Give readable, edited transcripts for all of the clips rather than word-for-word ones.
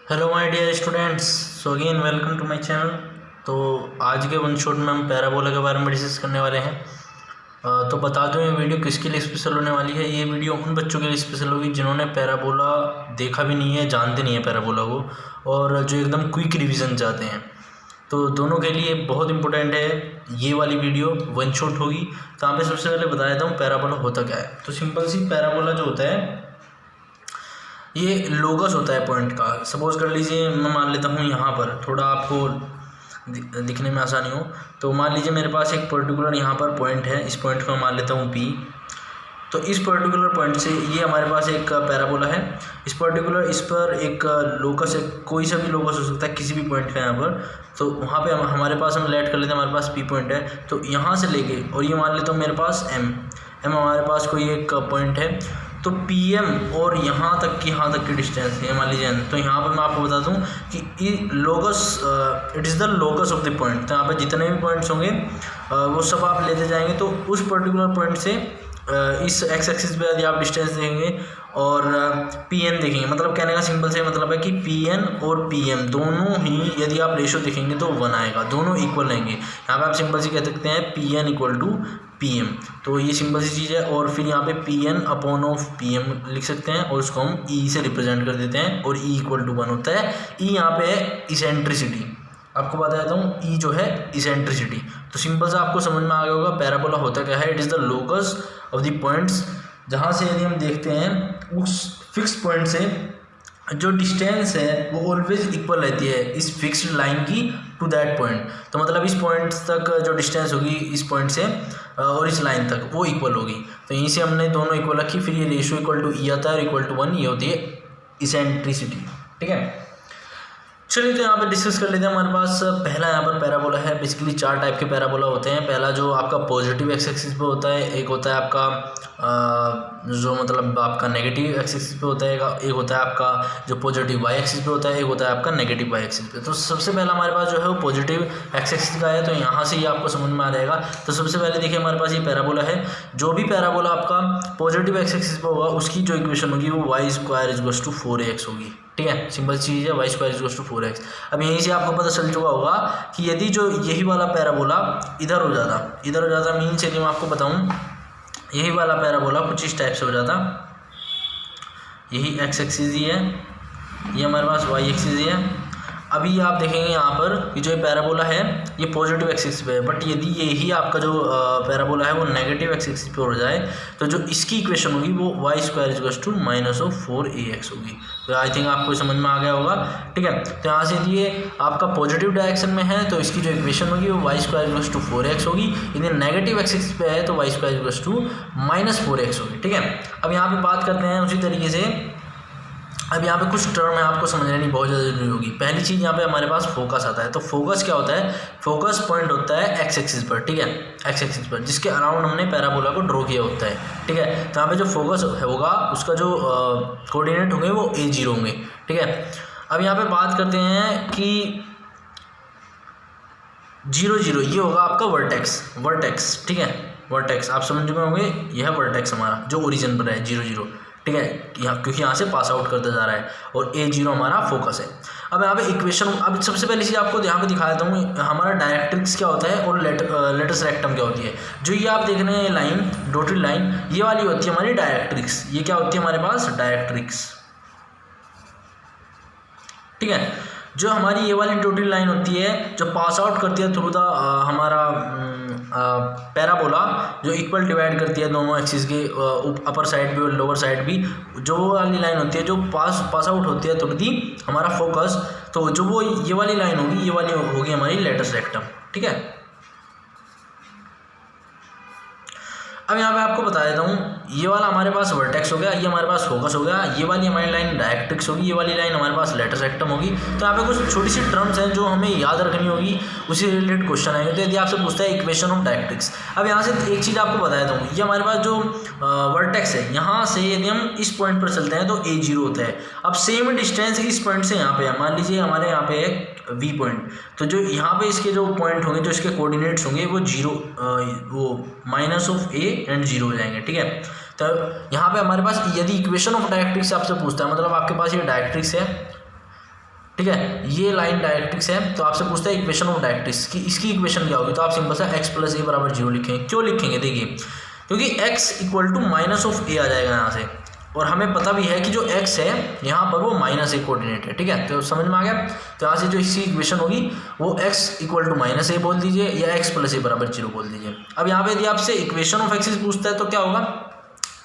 Hello my dear students, so again welcome to my channel. तो आज के one shot में हम पैराबोला के बारे में डिस्कस करने वाले हैं। तो बता दूं ये वीडियो किसके लिए स्पेशल होने वाली है। ये वीडियो उन बच्चों के लिए स्पेशल होगी जिन्होंने पैराबोला देखा भी नहीं है, जानते नहीं है पैराबोला को, और जो एकदम क्विक रिवीजन चाहते हैं। तो दोनों के लिए बहुत इंपॉर्टेंट है ये वाली वीडियो, वन शॉट होगी। तो यहाँ पे सबसे पहले बता देता हूँ पैराबोला होता क्या है। तो सिंपल सी पैराबोला जो होता है ये लोगस होता है पॉइंट का। सपोज कर लीजिए मैं मान लेता हूँ यहाँ पर, थोड़ा आपको दिखने में आसानी हो। तो मान लीजिए मेरे पास एक पर्टिकुलर यहाँ पर पॉइंट है, इस पॉइंट को मैं मान लेता हूँ P। तो इस पर्टिकुलर पॉइंट से ये हमारे पास एक पैराबोला है। इस पर एक लोकस है, कोई सा भी लोकस हो सकता है किसी भी पॉइंट का यहाँ पर। तो वहाँ पे हमारे पास हम लेट कर लेते हैं, हमारे पास P पॉइंट है। तो यहाँ से लेके और ये मान लेता हूँ मेरे पास M हमारे पास कोई एक पॉइंट है। तो PM और यहाँ तक की डिस्टेंस है मान लीजिए। तो यहाँ पर मैं आपको बता दूँ कि locus it is the locus of the point. तो यहाँ पर जितने भी पॉइंट्स होंगे वो सब आप लेते जाएंगे। तो उस पर्टिकुलर पॉइंट से इस एक्स एक्सिस पे यदि आप डिस्टेंस देखेंगे और PN देखेंगे, मतलब कहने का सिंपल से मतलब है कि PN और PM दोनों ही यदि आप रेशो देखेंगे तो 1 आएगा, दोनों इक्वल रहेंगे। यहाँ पे आप सिंपल सी कह सकते हैं PN इक्वल टू PM। तो ये सिंपल सी चीज़ है। और फिर यहाँ पे PN अपॉन ऑफ PM लिख सकते हैं और उसको हम E से रिप्रेजेंट कर देते हैं और E इक्वल टू 1 होता है। E यहाँ पे है इसेंट्रिसिटी, आपको बता देता हूँ E जो है इसेंट्रिसिटी। तो सिंपल सा आपको समझ में आ गया होगा पैराबोला होता क्या है। It is the locus of the points, जहाँ से यदि हम देखते हैं उस फिक्स पॉइंट से जो डिस्टेंस है वो ऑलवेज इक्वल रहती है इस फिक्स्ड लाइन की टू दैट पॉइंट। तो मतलब इस पॉइंट तक जो डिस्टेंस होगी इस पॉइंट से और इस लाइन तक वो इक्वल होगी। तो यहीं से हमने दोनों इक्वल रखी, फिर ये रेशियो इक्वल टू E आता है और इक्वल टू 1 ये होती है इसेंट्रिसिटी। ठीक है, चलिए तो यहाँ पे डिस्कस कर लेते हैं। हमारे पास पहला यहाँ पर पैराबोला है। बेसिकली 4 टाइप के पैराबोला होते हैं। पहला जो आपका पॉजिटिव एक्स एक्सिस पे होता है, एक होता है आपका जो मतलब आपका नेगेटिव एक्स एक्सिस पे होता है, एक होता है आपका जो पॉजिटिव वाई एक्सिस पे होता है, एक होता है आपका नेगेटिव वाई एक्सिस पे। तो सबसे पहला हमारे पास जो है वो पॉजिटिव एक्स एक्सिस का है। तो यहाँ से ही आपको समझ में आ जाएगा। तो सबसे पहले देखिए हमारे पास ये पैराबोला है। जो भी पैराबोला आपका पॉजिटिव एक्स एक्सिस पे होगा उसकी जो इक्वेशन होगी वो y square equals to 4ax होगी। ठीक है, सिंपल चीज़ है, y square equals to 4x। अब यहीं से आपको पता चल चुका होगा कि यदि जो यही वाला पैराबोला इधर हो जाता मीन्स यदि मैं आपको बताऊं यही वाला पैराबोला कुछ इस टाइप से हो जाता, यही एक्स एक्सिस ही है, ये हमारे पास वाई एक्सिस ही है। अभी आप देखेंगे यहाँ पर कि जो पैराबोला है ये पॉजिटिव एक्सिस पे है, बट यदि यही आपका जो पैराबोला है वो नेगेटिव एक्सिस पे हो जाए तो जो इसकी इक्वेशन होगी वो y square equals to minus of 4ax होगी। तो आई थिंक आपको समझ में आ गया होगा। ठीक है, तो यहाँ से यदि ये आपका पॉजिटिव डायरेक्शन में है तो इसकी जो इक्वेशन होगी वो y square equals to 4x होगी। यदि नेगेटिव एक्सिस पे है तो y square equals to minus 4x होगी। ठीक है, अब यहाँ पे बात करते हैं उसी तरीके से। अब यहाँ पे कुछ टर्म है आपको समझ लेनी बहुत ज़्यादा जरूरी होगी। पहली चीज़ यहाँ पे हमारे पास फोकस आता है। तो फोकस क्या होता है? फोकस पॉइंट होता है एक्स एक्सिस पर। ठीक है, एक्स एक्सिस पर जिसके अराउंड हमने पैराबोला को ड्रॉ किया होता है। ठीक है, तो यहाँ पे जो फोकस होगा उसका जो कोऑर्डिनेट होंगे वो A0 होंगे। ठीक है, अब यहाँ पे बात करते हैं कि 0 0 ये होगा आपका वर्टेक्स। ठीक है, वर्टेक्स आप समझ चुके होंगे, यह वर्टेक्स हमारा जो ओरिजिन पर है 0 0। ठीक है, क्योंकि यहाँ से पास आउट करता जा रहा है और A0 हमारा फोकस है। अब यहाँ पे इक्वेशन, अब सबसे पहली चीज़ आपको यहाँ पे दिखा देता हूँ हमारा डायरेक्ट्रिक्स क्या होता है और लेटस रेक्टम क्या होती है। जो ये आप देख रहे हैं लाइन, डॉटेड लाइन, ये वाली होती है हमारी डायरेक्ट्रिक्स। ये क्या होती है हमारे पास? डायरेक्ट्रिक्स। ठीक है, जो हमारी ये वाली डॉटेड लाइन होती है जो पास आउट करती है थ्रू द हमारा पैराबोला, जो इक्वल डिवाइड करती है दोनों एक्सिस के अपर साइड भी और लोअर साइड भी, जो वाली लाइन होती है जो पास आउट होती है थ्रू दी हमारा फोकस, तो जो वो ये वाली लाइन होगी, ये वाली होगी हमारी लेटस रेक्टम। ठीक है, अब यहाँ पे आपको बता देता हूँ ये वाला हमारे पास वर्टेक्स हो गया, ये हमारे पास फोकस हो गया, ये वाली हमारी लाइन डायरेक्ट्रिक्स होगी, ये वाली लाइन हमारे पास लेटस रेक्टम होगी। तो यहाँ पे कुछ छोटी सी टर्म्स हैं जो हमें याद रखनी होगी, उसी रिलेटेड क्वेश्चन आएंगे। तो यदि आपसे पूछता है इक्वेशन ऑफ डायरेक्ट्रिक्स, अब यहाँ से एक चीज़ आपको बता देता हूँ, ये हमारे पास जो वर्टेक्स है यहाँ से यदि हम इस पॉइंट पर चलते हैं तो A0 होता है। अब सेम डिस्टेंस इस पॉइंट से यहाँ पे, मान लीजिए हमारे यहाँ पे है V पॉइंट, तो जो यहाँ पे इसके जो पॉइंट होंगे, जो इसके कोऑर्डिनेट्स होंगे वो 0 वो माइनस ऑफ A एंड 0 हो जाएंगे। ठीक है, तो यहाँ पे हमारे पास यदि इक्वेशन ऑफ डायरेक्ट्रिक्स आपसे पूछता है, मतलब आपके पास ये डायरेक्ट्रिक्स है, ठीक है, ये लाइन डायरेक्ट्रिक्स है। तो आपसे पूछता है इक्वेशन ऑफ डायरेक्ट्रिक्स की, इसकी इक्वेशन क्या होगी, तो आप सिंपल सा x प्लस ए बराबर 0 लिखेंगे। क्यों लिखेंगे, देखिए क्योंकि x equal to minus of A आ जाएगा यहाँ से, और हमें पता भी है कि जो x है यहाँ पर वो माइनस ए कोऑर्डिनेट है। ठीक है, तो समझ में आ गया। तो यहाँ से जो इसकी इक्वेशन होगी वो x इक्वल टू माइनस ए बोल दीजिए या x प्लस ए बराबर 0 बोल दीजिए। अब यहाँ पे यदि आपसे इक्वेशन ऑफ एक्सिस पूछता है तो क्या होगा,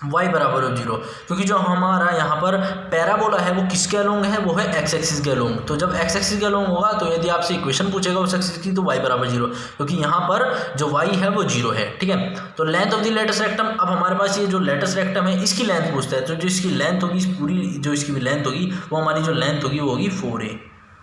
y बराबर 0, क्योंकि जो हमारा यहाँ पर पैराबोला है वो किसके अलोंग है, वो है x एक्सिस के अलोंग। तो जब x एक्सिस के अलोंग होगा तो यदि आपसे इक्वेशन पूछेगा उस एक्सिस की तो y बराबर 0, क्योंकि यहाँ पर जो y है वो 0 है। ठीक है, तो length of the latus rectum, अब हमारे पास ये जो लेटस रेक्टम है इसकी लेंथ पूछता है, तो जो इसकी लेंथ होगी, पूरी जो इसकी लेंथ होगी वो हमारी जो लेंथ होगी वो होगी 4a।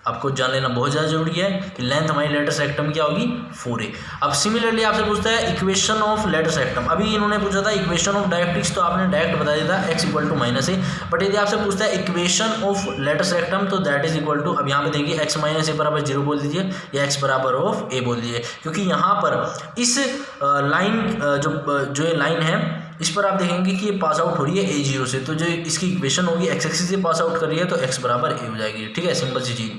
आपको जान लेना बहुत ज़्यादा जरूरी है कि लेंथ हमारी लेटस रेक्टम क्या होगी, 4a। अब सिमिलरली आपसे पूछता है इक्वेशन ऑफ लेटस रेक्टम। अभी इन्होंने पूछा था इक्वेशन ऑफ डायरेक्ट्रिक्स, तो आपने डायरेक्ट बता दिया था x equal to minus A. But यदि आपसे पूछता है इक्वेशन ऑफ लेटस रेक्टम तो दैट इज इक्वल टू, अब यहाँ पे देखिए x माइनस ए बराबर 0 बोल दीजिए या x बराबर ऑफ ए बोल दीजिए, क्योंकि यहाँ पर इस लाइन जो ये लाइन है इस पर आप देखेंगे कि ये पास आउट हो रही है a0 से, तो जो इसकी इक्वेशन होगी x एक्सिस से पास आउट कर रही है तो x बराबर a हो जाएगी। ठीक है, सिंपल सी चीज़।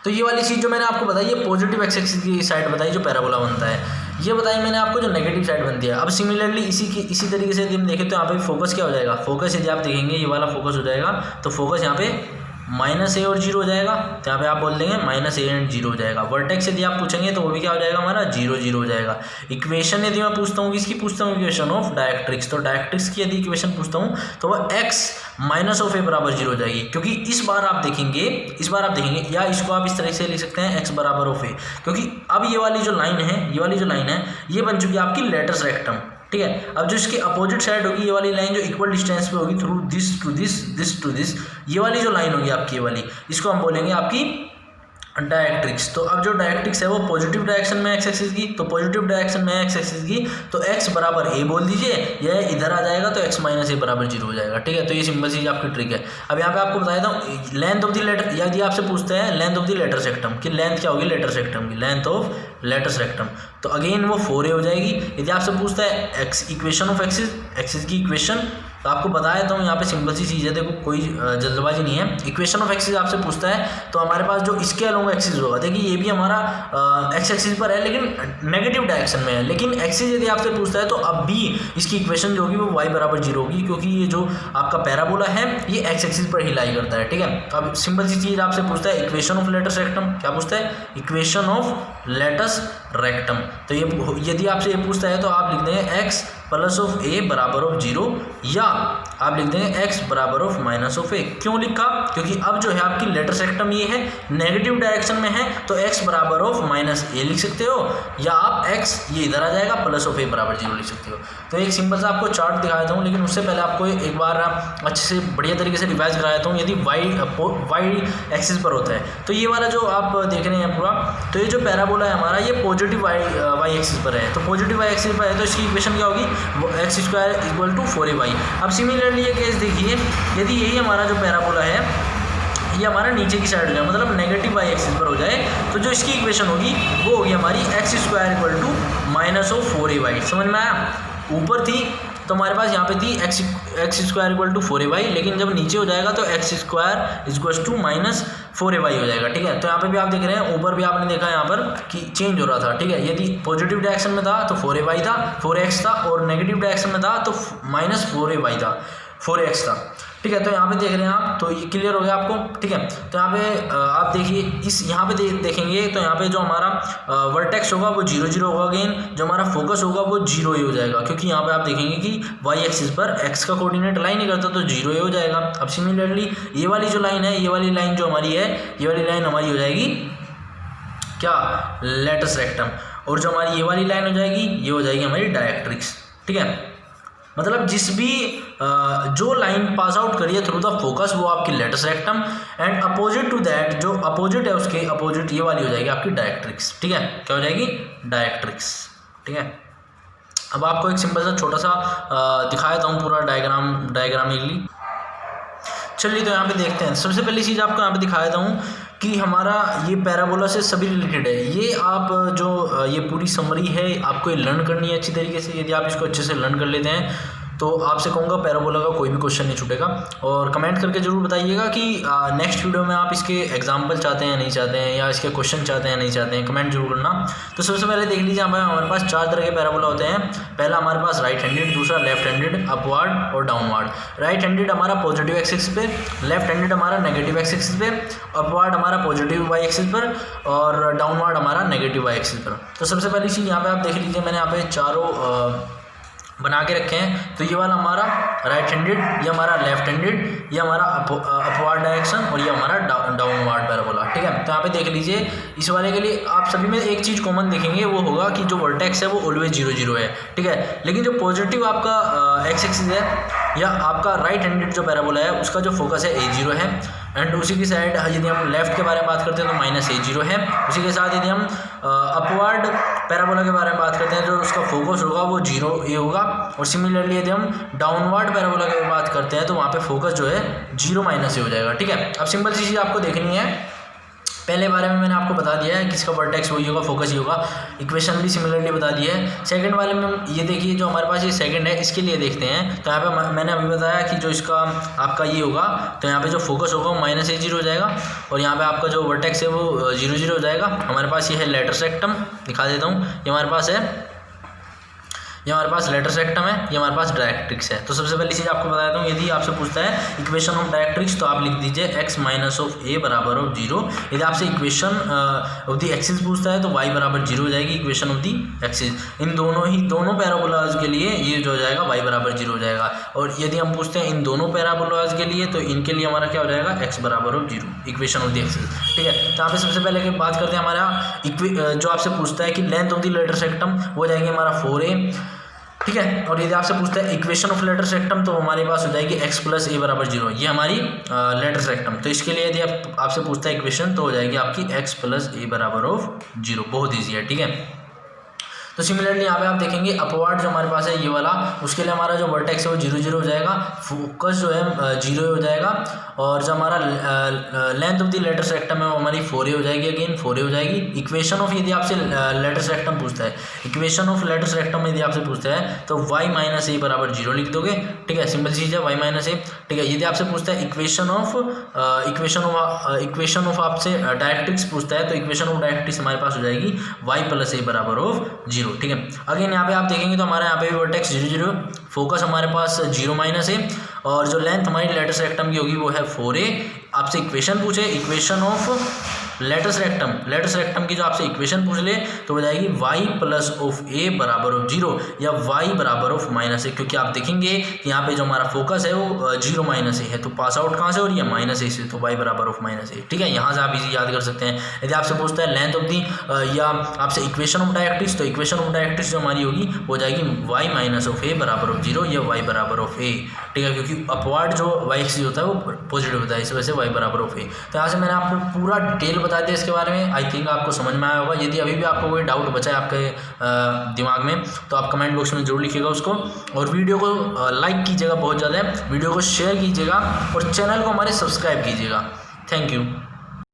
तो ये वाली चीज़ जो मैंने आपको बताई ये पॉजिटिव x एक्सिस की साइड बताई जो पैराबोला बनता है, ये बताई मैंने आपको जो नेगेटिव साइड बनती है। अब सिमिलरली इसी तरीके से यदि हम देखें तो यहाँ पे फोकस क्या हो जाएगा, फोकस यदि आप देखेंगे ये वाला फोकस हो जाएगा, तो फोकस यहाँ पे माइनस ए और 0 हो जाएगा, तो यहाँ पे आप बोल देंगे माइनस ए एंड 0 हो जाएगा। वर्टेक्स यदि आप पूछेंगे तो वो भी क्या हो जाएगा हमारा 0 0 हो जाएगा। इक्वेशन यदि मैं पूछता हूँ किसकी पूछता हूँ, इक्वेशन ऑफ डायरेक्ट्रिक्स, तो डायरेक्ट्रिक्स की यदि इक्वेशन पूछता हूँ तो वह x माइनस ऑफ ए बराबर 0 हो जाएगी, क्योंकि इस बार आप देखेंगे या इसको आप इस तरह से लिख सकते हैं x बराबर ऑफ ए, क्योंकि अब ये वाली जो लाइन है ये बन चुकी है आपकी लेटस रेक्टम। ठीक है, अब जो इसकी अपोजिट साइड होगी ये वाली लाइन जो इक्वल डिस्टेंस पे होगी थ्रू दिस टू दिस, ये वाली जो लाइन होगी आपकी, ये वाली, इसको हम बोलेंगे आपकी डायरेक्ट्रिक्स। तो अब जो डायरेक्ट्रिक्स है वो पॉजिटिव डायरेक्शन में x एक्सिस की, तो पॉजिटिव डायरेक्शन में x एक्सिस की तो x बराबर a बोल दीजिए, यह इधर आ जाएगा तो x माइनस ए बराबर 0 हो जाएगा। ठीक है, तो ये सिंपल चीज़ आपकी ट्रिक है। अब यहाँ पे आपको बताया था लेंथ ऑफ द लेटर, यदि आपसे पूछते हैं लेंथ ऑफ द लेटर सेक्टम की लेंथ क्या होगी, लेटर सेक्टम की लेंथ ऑफ लेटस रेक्टम, तो अगेन वो 4a हो जाएगी। यदि आपसे पूछता है x इक्वेशन ऑफ एक्सिस की इक्वेशन, तो आपको बताया था यहाँ पे सिंपल सी चीज़ है, देखो कोई जल्दबाजी नहीं है। इक्वेशन ऑफ एक्सिस आपसे पूछता है तो हमारे पास जो इसके अलोंग एक्सिस होगा, देखिए ये भी हमारा x एक्सिस पर है लेकिन नेगेटिव डायरेक्शन में है, लेकिन एक्सिस यदि आपसे पूछता है तो अब भी इसकी इक्वेशन जो होगी वो y बराबर 0 होगी, क्योंकि ये जो आपका पैराबोला है ये x एक्सिस पर ही लाई करता है। ठीक है, अब सिंपल सी चीज़ आपसे पूछता है इक्वेशन ऑफ लेटस रेक्टम, क्या पूछता है, इक्वेशन ऑफ लेटस रेक्टम। तो ये यदि आपसे ये पूछता है तो आप लिख देंगे x प्लस ऑफ ए बराबर ऑफ 0, या आप लिख देंगे x बराबर ऑफ माइनस ऑफ ए। क्यों लिखा, क्योंकि अब जो है आपकी लेटस रेक्टम ये है नेगेटिव डायरेक्शन में है, तो x बराबर ऑफ माइनस ए लिख सकते हो, या आप x ये इधर आ जाएगा प्लस ऑफ ए बराबर 0 लिख सकते हो। तो एक सिंपल सा आपको चार्ट दिखा देता हूँ, लेकिन उससे पहले आपको एक बार अच्छे से बढ़िया तरीके से रिवाइज करा देता हूँ। यदि y एक्सिस पर होता है तो ये वाला जो आप देख रहे हैं पूरा, तो ये जो पैराबोला है हमारा ये पॉजिटिव y एक्सिस पर है, तो पॉजिटिव y एक्सिस पर है तो इसकी इक्वेशन क्या होगी, x square equal to 4ay। अब सिमिलरली ये केस देखिए, यदि यही हमारा जो पैराबोला है ये हमारा नीचे की साइड हो जाए, मतलब नेगेटिव y एक्सिस पर हो जाए, तो जो इसकी इक्वेशन होगी वो होगी हमारी X square equal to minus of 4ay। समझ में आया, ऊपर थी तो हमारे पास यहाँ पे थी x square equal to 4ay, लेकिन जब नीचे हो जाएगा तो X square equal to minus 4ay हो जाएगा। ठीक है, तो यहाँ पे भी आप देख रहे हैं, ऊपर भी आपने देखा यहाँ पर कि चेंज हो रहा था। ठीक है, यदि पॉजिटिव डायरेक्शन में था तो 4ay था, 4x था, और नेगेटिव डायरेक्शन में था तो माइनस 4ay था, 4x था। ठीक है, तो यहाँ पे देख रहे हैं आप, तो ये क्लियर हो गया आपको। ठीक है, तो यहाँ पे आप देखिए इस यहाँ पे देखेंगे तो यहाँ पे जो हमारा वर्टेक्स होगा वो 0 0 होगा, अगेन जो हमारा फोकस होगा वो 0 ही हो जाएगा, क्योंकि यहाँ पे आप देखेंगे कि y एक्सिस पर x का कोऑर्डिनेट लाइन नहीं करता तो 0 ही हो जाएगा। अब सिमिलरली ये वाली जो लाइन है, ये वाली लाइन जो हमारी है, ये वाली लाइन हमारी हो जाएगी क्या, लेटस रेक्टम, और जो हमारी ये वाली लाइन हो जाएगी ये हो जाएगी हमारी डायरेक्ट्रिक्स। ठीक है, मतलब जिस भी जो लाइन पास आउट करिए थ्रू द फोकस वो आपकी latus rectum, and opposite to that जो अपोजिट है उसके अपोजिट ये वाली हो जाएगी आपकी डायरेक्ट्रिक्स। ठीक है, क्या हो जाएगी, डायरेक्ट्रिक्स। ठीक है, अब आपको एक सिंपल सा छोटा सा दिखा देता हूँ पूरा डायग्रामिकली। चलिए तो यहाँ पे देखते हैं। सबसे पहली चीज़ आपको यहाँ पे दिखा देता हूँ कि हमारा ये पैराबोला से सभी रिलेटेड है। ये आप जो ये पूरी समरी है आपको ये लर्न करनी है अच्छी तरीके से। यदि आप इसको अच्छे से लर्न कर लेते हैं तो आपसे कहूँगा पैराबोला का कोई भी क्वेश्चन नहीं छूटेगा। और कमेंट करके ज़रूर बताइएगा कि नेक्स्ट वीडियो में आप इसके एग्जाम्पल चाहते हैं नहीं चाहते हैं, या इसके क्वेश्चन चाहते हैं नहीं चाहते हैं, कमेंट जरूर करना। तो सबसे पहले देख लीजिए हमारे पास 4 तरह के पैराबोला होते हैं। पहला हमारे पास राइट हैंडेड, दूसरा लेफ्ट हैंडेड, अपवार्ड और डाउनवार्ड। राइट हैंडेड हमारा पॉजिटिव एक्सिस पे, लेफ्ट हैंडेड हमारा नेगेटिव एक्सिस पे, अपवार्ड हमारा पॉजिटिव वाई एक्सिस पर और डाउनवार्ड हमारा नेगेटिव वाई एक्सिस पर। तो सबसे पहली चीज़ यहाँ पे आप देख लीजिए, मैंने यहाँ पे चारों बना के रखे हैं। तो ये वाला हमारा राइट हैंडेड, ये हमारा लेफ्ट हैंडेड, ये हमारा अपवार्ड डायरेक्शन और ये हमारा डाउनवार्ड पैराबोला। ठीक है, तो यहाँ पे देख लीजिए इस वाले के लिए आप सभी में एक चीज़ कॉमन देखेंगे, वो होगा कि जो वर्टेक्स है वो ऑलवेज 0 0 है। ठीक है, लेकिन जो पॉजिटिव आपका एक्स एक्सिस है या आपका राइट हैंडेड जो पैराबोला है उसका जो फोकस है A0 है। एंड उसी की साइड यदि हम लेफ्ट के बारे में बात करते हैं तो -A0 है। उसी के साथ यदि हम अपवार्ड पैराबोला के बारे में बात करते हैं तो उसका फोकस होगा वो 0A होगा। और सिमिलरली यदि हम डाउनवार्ड पैराबोला की बात करते हैं तो वहाँ पे फोकस जो है 0 - A हो जाएगा। ठीक है, अब सिंपल सी चीज़ आपको देखनी है। पहले बारे में मैंने आपको बता दिया है किसका वर्टेक्स वही होगा, फोकस ही होगा। इक्वेशन भी सिमिलरली बता दी है। सेकंड वाले में ये देखिए, जो हमारे पास ये सेकंड है इसके लिए देखते हैं। तो यहाँ पे मैंने अभी बताया कि जो इसका आपका ये होगा तो यहाँ पे जो फोकस होगा वो -A0 हो जाएगा और यहाँ पे आपका जो वर्टेक्स है वो 0 0 हो जाएगा। हमारे पास ये है लेटरस रेक्टम, दिखा देता हूँ। ये हमारे पास है, ये हमारे पास लेटरस रेक्टम है, ये हमारे पास डायरेक्ट्रिक्स है। तो सबसे पहली चीज़ आपको बता देता हूँ, यदि आपसे पूछता है इक्वेशन ऑफ डायरेक्ट्रिक्स तो आप लिख दीजिए x - (a) = 0। यदि आपसे इक्वेशन ऑफ द एक्सिस पूछता है तो y = 0 हो जाएगी इक्वेशन ऑफ द एक्सिस। इन दोनों पैराबोलाज के लिए ये जो हो जाएगा y = 0 हो जाएगा। और यदि हम पूछते हैं इन दोनों पैराबोलाज के लिए तो इनके लिए हमारा क्या हो जाएगा, x = 0 equation of the axis. ठीक है, तो यहाँ पे सबसे पहले की बात करते हैं, हमारा जो आपसे पूछता है कि length of the letters rectum वो हो जाएगी हमारा 4a। ठीक है, और यदि आपसे पूछता है इक्वेशन ऑफ लेटरस रेक्टम तो हमारे पास हो जाएगी x + a = 0। ये हमारी लेटरस रेक्टम। तो इसके लिए यदि आपसे पूछता है इक्वेशन तो हो जाएगी आपकी x + a = 0। बहुत ईजी है। ठीक है, तो सिमिलरली यहाँ पे आप देखेंगे अपवार्ड जो हमारे पास है ये वाला, उसके लिए हमारा जो वर्टेक्स है वो 0 0 हो जाएगा, फोकस जो है 0 हो जाएगा। और जो हमारा length of the letters rectum है वो हमारी 4a हो जाएगी, अगेन 4a हो जाएगी। इक्वेशन ऑफ यदि आपसे लेटरस रेक्टम पूछता है, इक्वेशन ऑफ लेटरस रेक्टम यदि आपसे पूछता है तो y - (a) = 0 लिख दोगे। ठीक है, सिंपल चीज़ है y - (a). ठीक है, यदि आपसे पूछता है इक्वेशन ऑफ आपसे डायरेक्ट्रिक्स पूछता है तो इक्वेशन ऑफ डायरेक्ट्रिक्स हमारे पास हो जाएगी y + a = 0। ठीक है, अगेन यहाँ पे आप देखेंगे तो हमारे यहाँ पे भी वर्टेक्स 0 0, फोकस हमारे पास 0 - (a) और जो लेंथ हमारी लेटरस रेक्टम की होगी वो है 4a। आपसे इक्वेशन पूछे, इक्वेशन ऑफ लेटरस रेक्टम की जो आपसे इक्वेशन पूछ ले तो हो जाएगी y + (a) = 0 या y = -a, क्योंकि आप देखेंगे कि यहाँ पे जो हमारा फोकस है वो 0 - (a) है। तो पास आउट कहाँ से हो रही है, -a से, तो y = -a। ठीक है, यहाँ से आप इजी याद कर सकते हैं। यदि आपसे पूछता है लेंथ ऑफ दी या आपसे इक्वेशन ऑफ डायरेक्ट्रिक्स तो इक्वेशन ऑफ डायरेक्ट्रिक्स जो हमारी होगी वो जाएगी y - (a) = 0 या y = a। ठीक है, क्योंकि अपवार्ड जो y एक्सिस होता है वो पॉजिटिव होता है, इस वजह से y = a। तो यहाँ से मैंने आपको पूरा डिटेल बता दिया इसके बारे में। आई थिंक आपको समझ में आया होगा। यदि अभी भी आपको कोई डाउट बचा है आपके दिमाग में तो आप कमेंट बॉक्स में जरूर लिखिएगा उसको। और वीडियो को लाइक कीजिएगा बहुत ज़्यादा, वीडियो को शेयर कीजिएगा और चैनल को हमारे सब्सक्राइब कीजिएगा। Thank you.